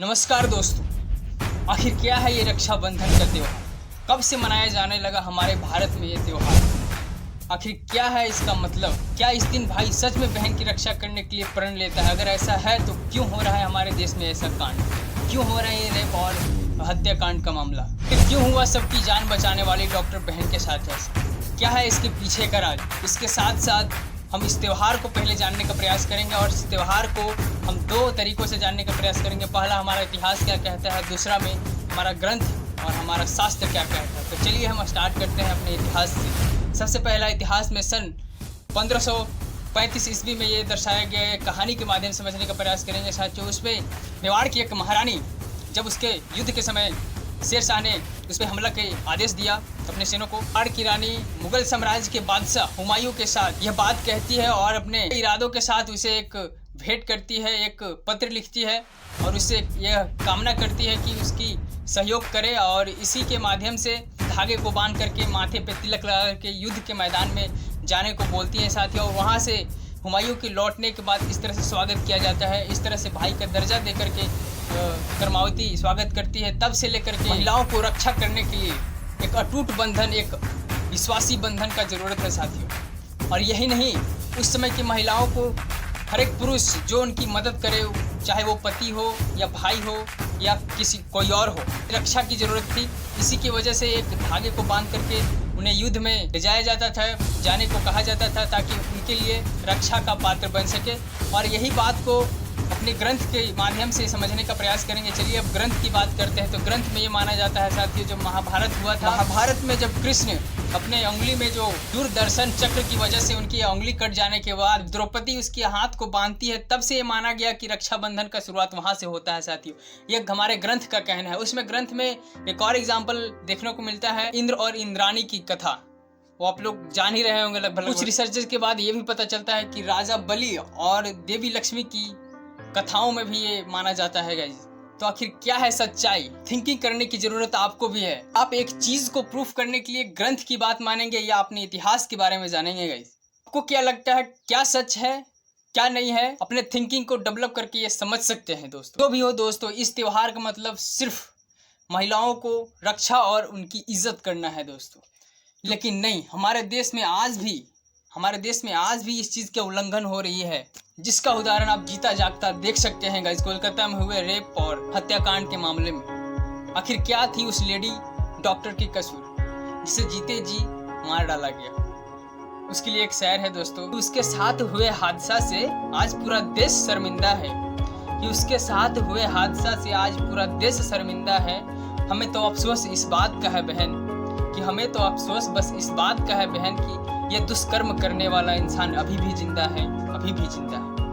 नमस्कार दोस्तों। आखिर क्या है ये रक्षाबंधन का त्योहार? कब से मनाया जाने लगा हमारे भारत में ये त्योहार? आखिर क्या है इसका मतलब? क्या इस दिन भाई सच में बहन की रक्षा करने के लिए प्रण लेता है? अगर ऐसा है तो क्यों हो रहा है हमारे देश में ऐसा कांड? क्यों हो रहा है ये रेप और हत्याकांड का मामला? फिर क्यों हुआ सबकी जान बचाने वाली डॉक्टर बहन के साथ ऐसा? क्या है इसके पीछे का राज? इसके साथ साथ हम इस त्यौहार को पहले जानने का प्रयास करेंगे और इस त्यौहार को हम दो तरीक़ों से जानने का प्रयास करेंगे। पहला हमारा इतिहास क्या कहता है, दूसरा में हमारा ग्रंथ और हमारा शास्त्र क्या कहता है। तो चलिए हम स्टार्ट करते हैं अपने इतिहास से। सबसे पहला इतिहास में सन 1535 ईस्वी में ये दर्शाया गया है, कहानी के माध्यम से समझने का प्रयास करेंगे साथियों। उसमें मेवाड़ की एक महारानी जब उसके युद्ध के समय शेरशाह ने उस पर हमला के आदेश दिया अपने सेनों को। मेवाड़ की रानी मुगल साम्राज्य के बादशाह हुमायूं के साथ यह बात कहती है और अपने इरादों के साथ उसे एक भेंट करती है, एक पत्र लिखती है और उससे यह कामना करती है कि उसकी सहयोग करे और इसी के माध्यम से धागे को बांध करके माथे पे तिलक लगा करके युद्ध के मैदान में जाने को बोलती है साथियों। और वहाँ से हुमायूं के लौटने के बाद इस तरह से स्वागत किया जाता है, इस तरह से भाई का दर्जा दे करके करमावती स्वागत करती है। तब से लेकर के महिलाओं को रक्षा करने के लिए एक अटूट बंधन, एक विश्वासी बंधन का ज़रूरत है साथियों। और यही नहीं, उस समय की महिलाओं को हर एक पुरुष जो उनकी मदद करे, चाहे वो पति हो या भाई हो या किसी कोई और हो, रक्षा की ज़रूरत थी। इसी की वजह से एक धागे को बांध करके उन्हें युद्ध में ले जाया जाता था, जाने को कहा जाता था ताकि उनके लिए रक्षा का पात्र बन सके। और यही बात को अपने ग्रंथ के माध्यम से समझने का प्रयास करेंगे। चलिए अब ग्रंथ की बात करते हैं। तो ग्रंथ में ये माना जाता है साथियों, जब महाभारत हुआ था, महाभारत में जब कृष्ण अपने उंगली में जो दूरदर्शन चक्र की वजह से उनकी उंगली कट जाने के बाद द्रौपदी उसके हाथ को बांधती है, तब से ये माना गया कि रक्षाबंधन का शुरुआत वहाँ से होता है साथियों। ये हमारे ग्रंथ का कहना है। उसमें ग्रंथ में एक और एग्जाम्पल देखने को मिलता है, इंद्र और इंद्राणी की कथा। वो आप लोग जान ही रहे होंगे लगभग। कुछ रिसर्चेस के बाद ये भी पता चलता है कि राजा बलि और देवी लक्ष्मी की कथाओं में भी ये माना जाता है गाइस। तो आखिर क्या है सच्चाई? थिंकिंग करने की जरूरत आपको भी है। आप एक चीज को प्रूफ करने के लिए ग्रंथ की बात मानेंगे या अपने इतिहास के बारे में जानेंगे गाइस? आपको क्या लगता है, क्या सच है क्या नहीं है? अपने थिंकिंग को डेवलप करके ये समझ सकते हैं दोस्तों। जो भी हो दोस्तों, इस त्योहार का मतलब सिर्फ महिलाओं को रक्षा और उनकी इज्जत करना है दोस्तों। लेकिन नहीं, हमारे देश में आज भी इस चीज़ के उल्लंघन हो रही है, जिसका उदाहरण आप जीता जागता देख सकते हैं गाइस, कोलकाता में हुए रेप और हत्याकांड के मामले में। आखिर क्या थी उस लेडी डॉक्टर की कसूर जिसे जीते जी मार डाला गया? उसके लिए एक शेर है दोस्तों, उसके साथ हुए हादसा से आज पूरा देश शर्मिंदा है, कि उसके साथ हुए हादसा से आज पूरा देश शर्मिंदा है। हमें तो अफसोस इस बात का है बहन कि हमें तो अफसोस बस इस बात का है बहन कि ये दुष्कर्म करने वाला इंसान अभी भी जिंदा है, अभी भी जिंदा है।